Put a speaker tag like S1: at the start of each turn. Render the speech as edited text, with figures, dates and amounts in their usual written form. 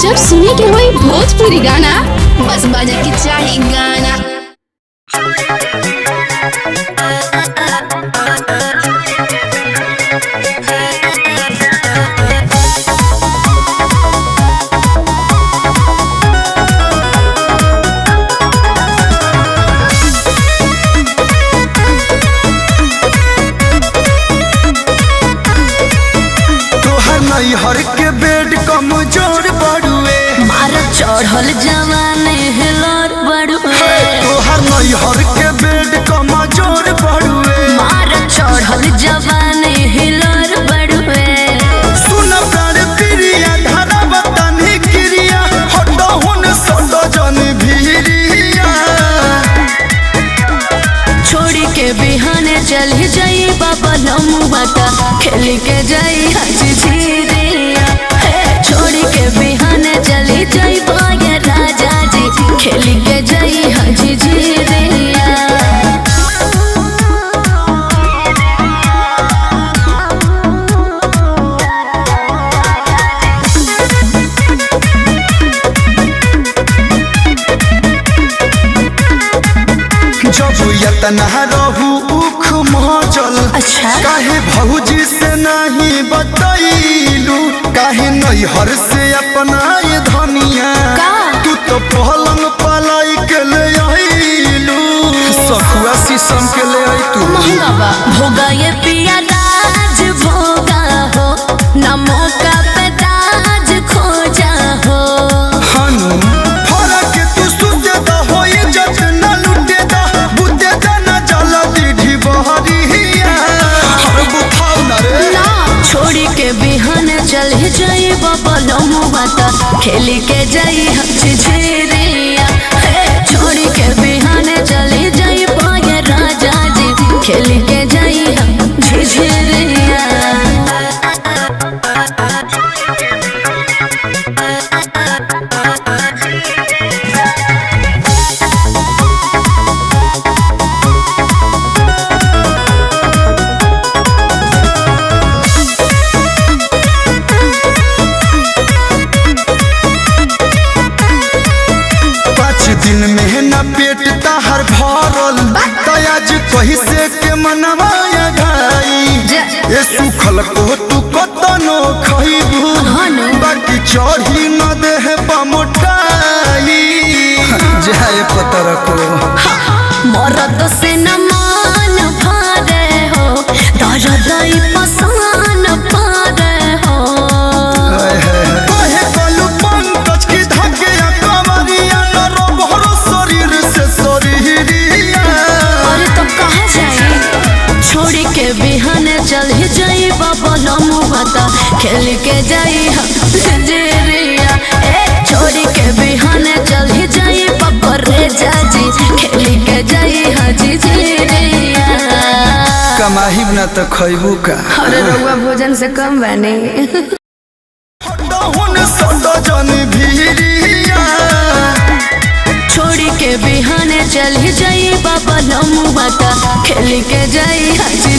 S1: जब सुने के होई भोजपुरी गाना बस बजे के चाही गाना।
S2: हर के बेड कमजोर बड़ुए
S3: मारा चढ़ल जवाने हिलोर बड़ुए
S2: तोहर नैहर के बेड कमजोर बड़ुए
S3: मारा चढ़ल जवाने हिलोर बड़ुए
S2: सुन प्राण प्रिया धारा बतानी क्रिया हटो हुन सटो जन भीरिया
S3: छोड़ी के बिहाने चली जाई बाबा लमुआता खेल के जाई हाजी झीरिया छोड़ी के बिहाने चली जाई बागे राजा जी खेल के जाई हाजी झीरिया।
S2: जब यतना रहू उख मचल
S3: अच्छा
S2: काहे भौजी से नहीं बतैलू काहे नैहर से अपना ये धनिया
S3: का?
S2: तू तो पलंग पलाई के ले आइलू सखुआ शीशम के ले आई तू
S3: महंगा बा भोगा ये पिया राज भोगा हो ना मौका पे दाज खोजा हो
S2: हनु फरक तू सुते द होई जत न लुटे द बुते द न जल दीढ़ी बहरिया हर बुखाव न रे
S3: ना छोड़ी के बिहान चल जाई बाबा लमुआता खेल के जाई हची झेरिया छोड़ी के बिहान चली जाई पाए राजा जी खेल के जाई हम झिझरिया।
S2: दिन में न पेट ताहर भरल तयाज कही से के मनवाया घाई ये सुखल को तू कतनो खइबू बाकी चढ़ी न देह पमोटाई जाए पतर को
S3: मरद से न मान भारे हो दर्द पसान पारे हो
S2: कहे कलू पंकज की धकिया कमरिया न रोबहर शरीर से शरीरिया
S3: अरे तो कहाँ जाई छोड़ी के बिहान चल जाई बाबा लमुआता खेल के जाई हजेरिया छोड़ी के बिहान चल जाई बाबा रे जाजी खेल के जाई हाजी झेरिया।
S2: कमाही न तो खइबू का
S3: अरे रउआ भोजन से कम बने छोड़ी के बिहाने चल जाई बाबा लमुआता खेल के जाई हाजी